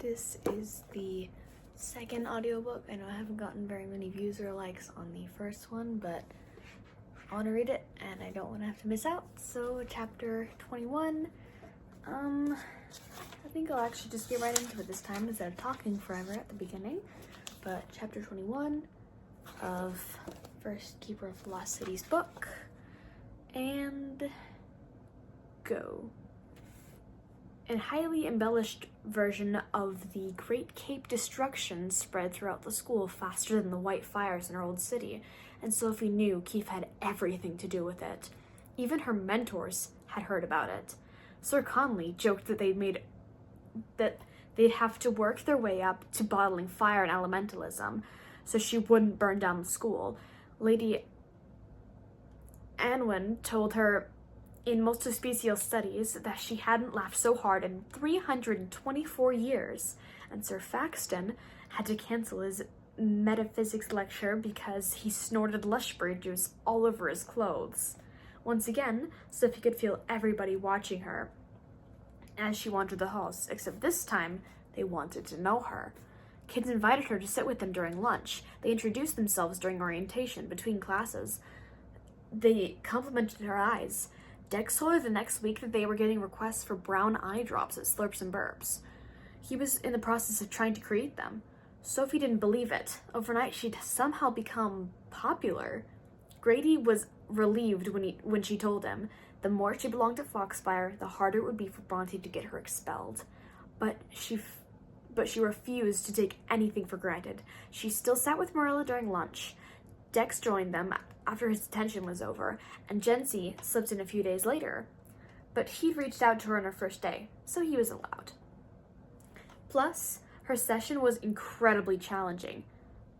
This is the second audiobook. I know I haven't gotten very many views or likes on the first one, but I want to read it and I don't want to have to miss out. So chapter 21, I think I'll actually just get right into it this time instead of talking forever at the beginning. But chapter 21 of First Keeper of Lost Cities book, and go. A highly embellished version of the Great Cape destruction spread throughout the school faster than the white fires in her old city, and Sophie knew Keefe had everything to do with it. Even her mentors had heard about it. Sir Conley joked that they'd have to work their way up to bottling fire and elementalism, so she wouldn't burn down the school. Lady Anwen told her in multispecial studies that she hadn't laughed so hard in 324 years, and Sir Faxton had to cancel his metaphysics lecture because he snorted lushberry juice all over his clothes. Once again, Sophie could feel everybody watching her as she wandered the halls, except this time they wanted to know her. Kids invited her to sit with them during lunch. They introduced themselves during orientation, between classes. They complimented her eyes. Dex told her the next week that they were getting requests for brown eye drops at Slurps and Burps. He was in the process of trying to create them. Sophie didn't believe it. Overnight, she'd somehow become popular. Grady was relieved when she told him. The more she belonged to Foxfire, the harder it would be for Bronte to get her expelled. But she refused to take anything for granted. She still sat with Marilla during lunch. Dex joined them after his detention was over, and Jency slipped in a few days later. But he'd reached out to her on her first day, so he was allowed. Plus, her session was incredibly challenging.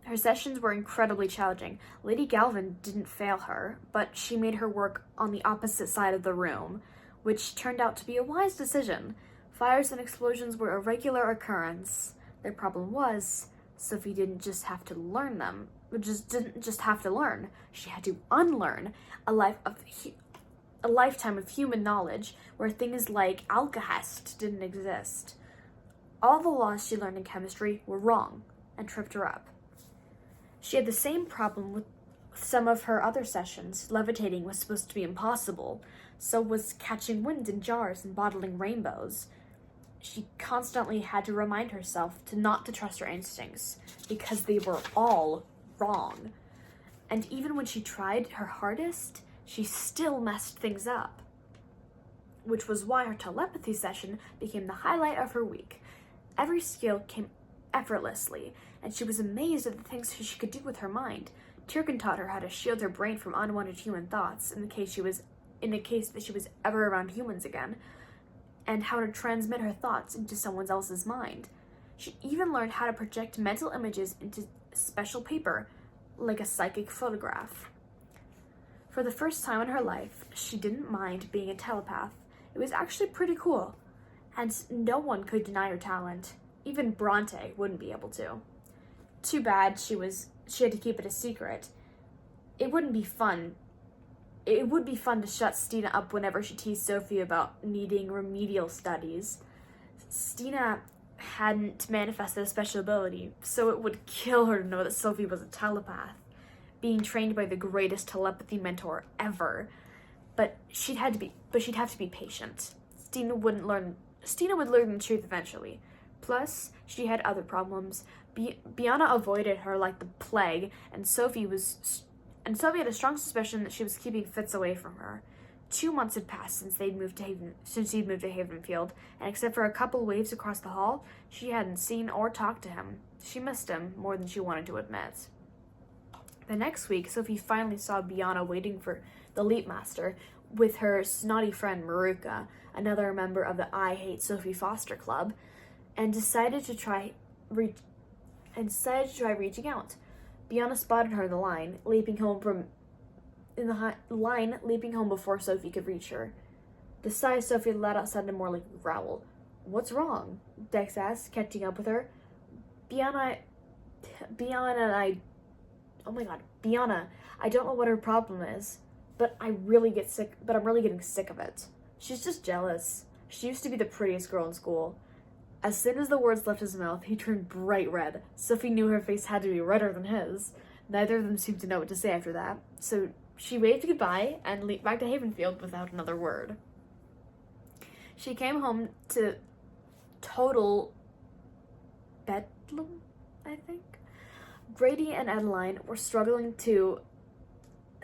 Her sessions were incredibly challenging. Lady Galvin didn't fail her, but she made her work on the opposite side of the room, which turned out to be a wise decision. Fires and explosions were a regular occurrence. Their problem was, Sophie didn't just have to learn them. Didn't just have to learn. She had to unlearn a lifetime of human knowledge where things like alkahest didn't exist. All the laws she learned in chemistry were wrong and tripped her up. She had the same problem with some of her other sessions. Levitating was supposed to be impossible. So was catching wind in jars and bottling rainbows. She constantly had to remind herself not to trust her instincts because they were all wrong. And even when she tried her hardest, she still messed things up. Which was why her telepathy session became the highlight of her week. Every skill came effortlessly, and she was amazed at the things she could do with her mind. Tirkin taught her how to shield her brain from unwanted human thoughts in the case that she was ever around humans again, and how to transmit her thoughts into someone else's mind. She even learned how to project mental images into special paper, like a psychic photograph. For the first time in her life, she didn't mind being a telepath. It was actually pretty cool, and no one could deny her talent. Even Bronte wouldn't be able to. Too bad she had to keep it a secret. It would be fun to shut Stina up whenever she teased Sophie about needing remedial studies. Stina hadn't manifested a special ability, so it would kill her to know that Sophie was a telepath, being trained by the greatest telepathy mentor ever. But she'd have to be patient. Stina would learn the truth eventually. Plus, she had other problems. Bianna avoided her like the plague, and Sophie had a strong suspicion that she was keeping Fitz away from her. 2 months had passed since he'd moved to Havenfield, and except for a couple waves across the hall, she hadn't seen or talked to him. She missed him more than she wanted to admit. The next week, Sophie finally saw Bianna waiting for the Leap Master with her snotty friend Maruka, another member of the I Hate Sophie Foster Club, and decided to try reaching out. Bianna spotted her in the line, leaping home before Sophie could reach her. The sigh Sophie let out sounded more like a growl. "What's wrong?" Dex asked, catching up with her. Bianna, I don't know what her problem is, but I'm really getting sick of it. She's just jealous. She used to be the prettiest girl in school. As soon as the words left his mouth, he turned bright red. Sophie knew her face had to be redder than his. Neither of them seemed to know what to say after that, so she waved goodbye and leaped back to Havenfield without another word. She came home to total bedlam, I think. Grady and Adeline were struggling to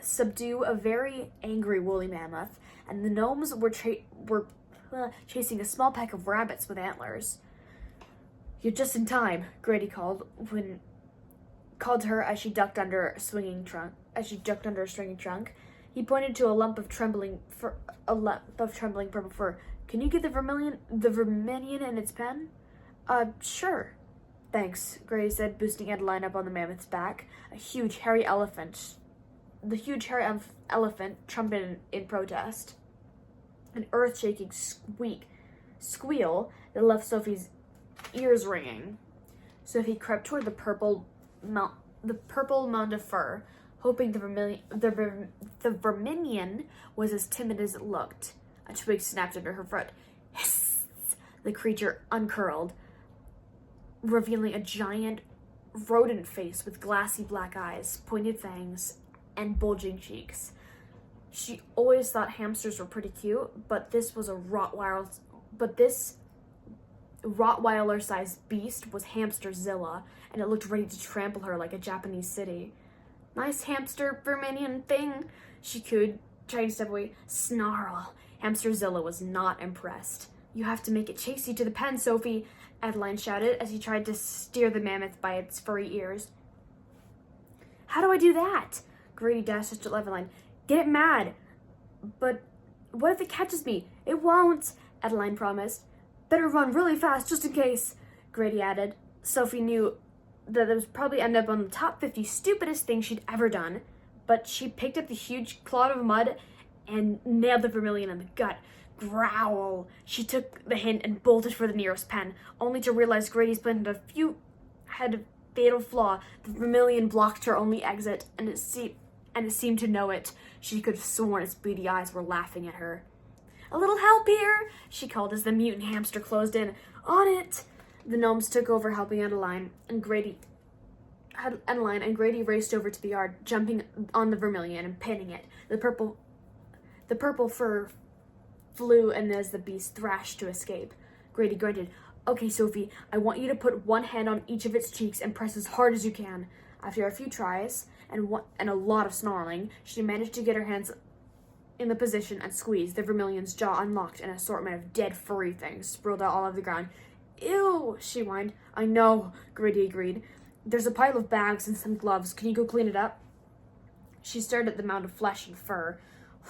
subdue a very angry woolly mammoth, and the gnomes were chasing a small pack of rabbits with antlers. "You're just in time," Grady called to her as she ducked under a swinging trunk. He pointed to a lump of trembling purple fur. "Can you get the vermilion in its pen?" Sure. Thanks," Grady said, boosting Adeline up on the mammoth's back. The huge hairy elephant trumpeted in protest. An earth-shaking squeal that left Sophie's ears ringing. Sophie crept toward the purple mound of fur, hoping the vermilion was as timid as it looked. A twig snapped under her foot. Hiss! The creature uncurled, revealing a giant rodent face with glassy black eyes, pointed fangs, and bulging cheeks. She always thought hamsters were pretty cute, but this Rottweiler-sized beast was Hamsterzilla, and it looked ready to trample her like a Japanese city. "Nice hamster vermilion thing," she cooed, trying to step away. "Snarl." Hamsterzilla was not impressed. "You have to make it chase you to the pen, Sophie," Adeline shouted as he tried to steer the mammoth by its furry ears. "How do I do that?" Grady dashed at Adeline. "Get it mad." "But what if it catches me?" "It won't," Adeline promised. "Better run really fast just in case," Grady added. Sophie knew that it would probably end up on the top 50 stupidest things she'd ever done, but she picked up the huge clod of mud and nailed the vermilion in the gut. Growl! She took the hint and bolted for the nearest pen, only to realize Grady's plan had a fatal flaw. The vermilion blocked her only exit, and it seemed to know it. She could have sworn its beady eyes were laughing at her. "A little help here," she called as the mutant hamster closed in. "On it!" The gnomes took over, helping Adeline, and Grady raced over to the yard, jumping on the vermilion and pinning it. The purple fur flew, and as the beast thrashed to escape, Grady grunted. "Okay, Sophie, I want you to put one hand on each of its cheeks and press as hard as you can." After a few tries and a lot of snarling, she managed to get her hands in the position and squeezed. The vermilion's jaw unlocked, and an assortment of dead furry things sprawled out all over the ground. "Ew," she whined. "I know," Grady agreed. "There's a pile of bags and some gloves. Can you go clean it up?" She stared at the mound of flesh and fur.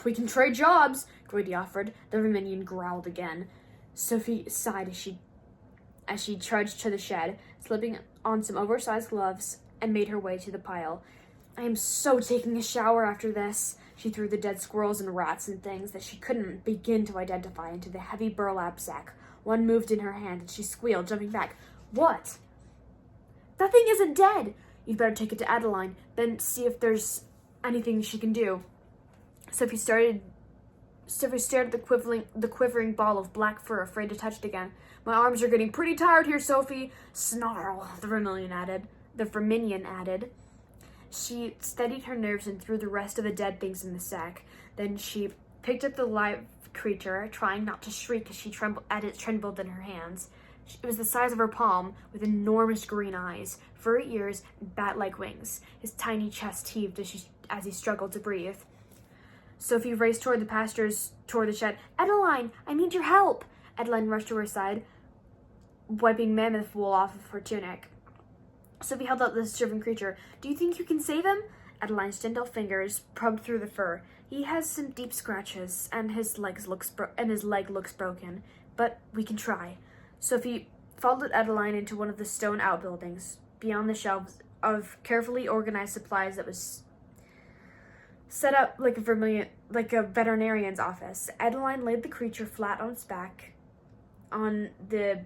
"We can trade jobs," Grady offered. The vermilion growled again. Sophie sighed as she trudged to the shed, slipping on some oversized gloves, and made her way to the pile. "I am so taking a shower after this." She threw the dead squirrels and rats and things that she couldn't begin to identify into the heavy burlap sack. One moved in her hand, and she squealed, jumping back. "What?" "That thing isn't dead." "You'd better take it to Adeline, then see if there's anything she can do." Sophie stared at the quivering ball of black fur, afraid to touch it again. "My arms are getting pretty tired here, Sophie." "Snarl," the vermilion added. She steadied her nerves and threw the rest of the dead things in the sack. Then she picked up the live creature, trying not to shriek as it trembled in her hands. It was the size of her palm, with enormous green eyes, furry ears, and bat-like wings. His tiny chest heaved as he struggled to breathe. Sophie raced toward the shed. "Adeline, I need your help!" Adeline rushed to her side, wiping mammoth wool off of her tunic. Sophie held out the stricken creature. "Do you think you can save him?" Adeline's gentle fingers probed through the fur. "He has some deep scratches, and his leg looks broken, but we can try." Sophie followed Adeline into one of the stone outbuildings, beyond the shelves of carefully organized supplies that was set up like a veterinarian's office. Adeline laid the creature flat on its back on the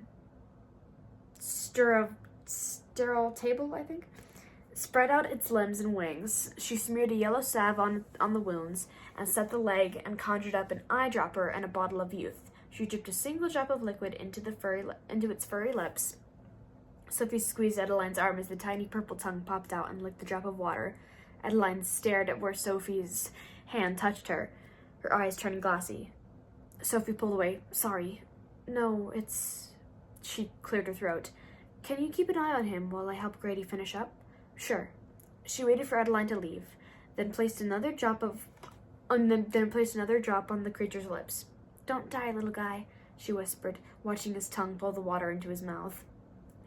sterile table, I think. Spread out its limbs and wings. She smeared a yellow salve on the wounds and set the leg and conjured up an eyedropper and a bottle of youth. She dripped a single drop of liquid into its furry lips. Sophie squeezed Adeline's arm as the tiny purple tongue popped out and licked the drop of water. Adeline stared at where Sophie's hand touched her, her eyes turning glassy. Sophie pulled away. Sorry. No, it's... She cleared her throat. Can you keep an eye on him while I help Grady finish up? Sure. She waited for Adeline to leave, then placed another drop on the creature's lips. Don't die, little guy, she whispered, watching his tongue pull the water into his mouth.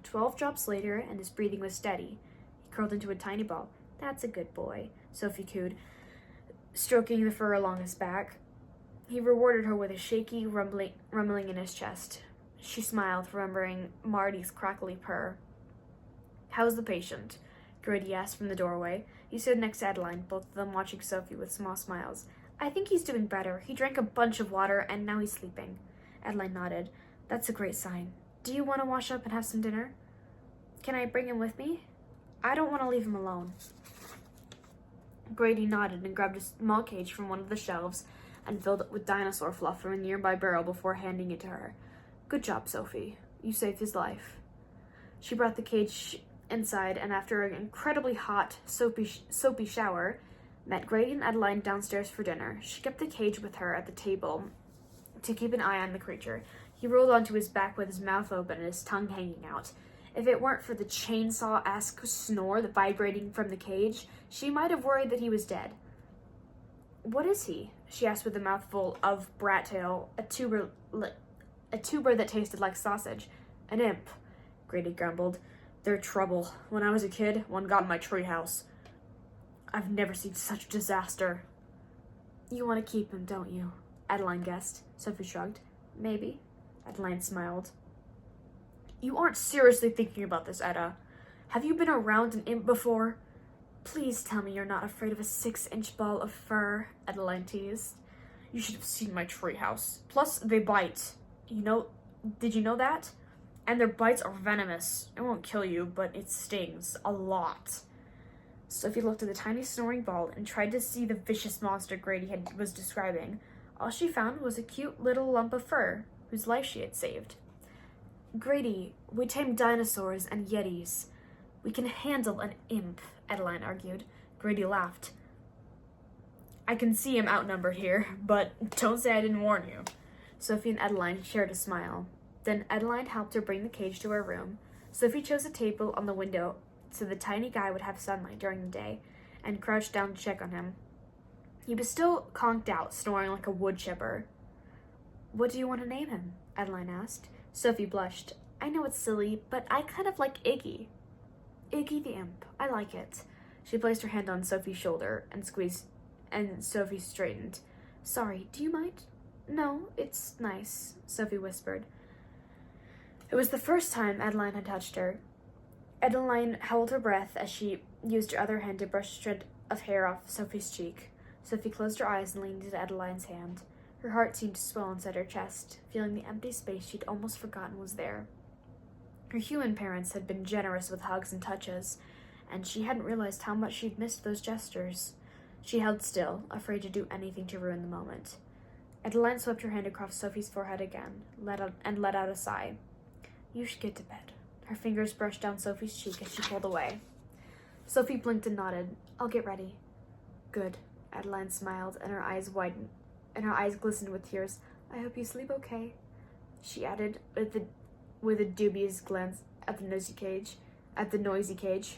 12 drops later, and his breathing was steady. He curled into a tiny ball. That's a good boy, Sophie cooed, stroking the fur along his back. He rewarded her with a shaky rumbling in his chest. She smiled, remembering Marty's crackly purr. How's the patient? Grady asked from the doorway. He stood next to Adeline, both of them watching Sophie with small smiles. I think he's doing better. He drank a bunch of water, and now he's sleeping. Adeline nodded. That's a great sign. Do you want to wash up and have some dinner? Can I bring him with me? I don't want to leave him alone. Grady nodded and grabbed a small cage from one of the shelves and filled it with dinosaur fluff from a nearby barrel before handing it to her. Good job, Sophie. You saved his life. She brought the cage inside, and after an incredibly hot, soapy shower, met Grady and Adeline downstairs for dinner. She kept the cage with her at the table to keep an eye on the creature. He rolled onto his back with his mouth open and his tongue hanging out. If it weren't for the chainsaw-esque snore that vibrating from the cage, she might have worried that he was dead. What is he? She asked with a mouthful of brat tail, a tuber that tasted like sausage. An imp, Grady grumbled. They're trouble. When I was a kid, one got in my treehouse. I've never seen such disaster. You want to keep him, don't you? Adeline guessed. Sophie shrugged. Maybe. Adeline smiled. You aren't seriously thinking about this, Etta. Have you been around an imp before? Please tell me you're not afraid of a 6-inch ball of fur, Adeline teased. You should have seen my treehouse. Plus, they bite. Did you know that? And their bites are venomous. It won't kill you, but it stings a lot. Sophie looked at the tiny snoring ball and tried to see the vicious monster Grady was describing. All she found was a cute little lump of fur, whose life she had saved. Grady, we tame dinosaurs and yetis. We can handle an imp, Adeline argued. Grady laughed. I can see him outnumbered here, but don't say I didn't warn you. Sophie and Adeline shared a smile. Then Adeline helped her bring the cage to her room. Sophie chose a table on the window so the tiny guy would have sunlight during the day, and crouched down to check on him. He was still conked out, snoring like a wood chipper. What do you want to name him? Adeline asked. Sophie blushed. I know it's silly, but I kind of like Iggy. Iggy the imp. I like it. She placed her hand on Sophie's shoulder and squeezed, and Sophie straightened. Sorry, do you mind? No, it's nice, Sophie whispered. It was the first time Adeline had touched her. Adeline held her breath as she used her other hand to brush a strand of hair off Sophie's cheek. Sophie closed her eyes and leaned into Adeline's hand. Her heart seemed to swell inside her chest, feeling the empty space she'd almost forgotten was there. Her human parents had been generous with hugs and touches, and she hadn't realized how much she'd missed those gestures. She held still, afraid to do anything to ruin the moment. Adeline swept her hand across Sophie's forehead again, let out a sigh. You should get to bed. Her fingers brushed down Sophie's cheek as she pulled away. Sophie blinked and nodded. I'll get ready. Good. Adeline smiled, and her eyes widened, and her eyes glistened with tears. I hope you sleep okay, she added with a dubious glance at the noisy cage.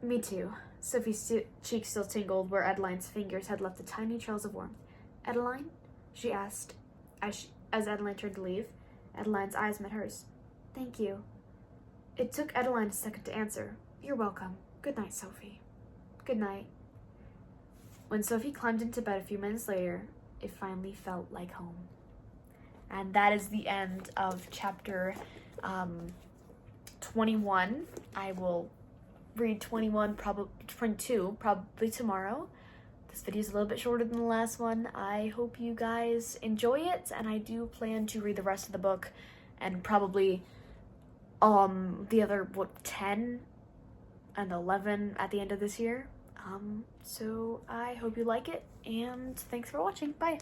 Me too. Sophie's cheek still tingled where Adeline's fingers had left the tiny trails of warmth. Adeline? She asked as Adeline turned to leave. Adeline's eyes met hers. Thank you. It took Adeline a second to answer. You're welcome. Good night, Sophie. Good night. When Sophie climbed into bed a few minutes later, it finally felt like home. And that is the end of chapter 21. I will read 22 probably tomorrow. This video is a little bit shorter than the last one. I hope you guys enjoy it, and I do plan to read the rest of the book and probably the other 10 and 11 at the end of this year. So I hope you like it, and thanks for watching. Bye.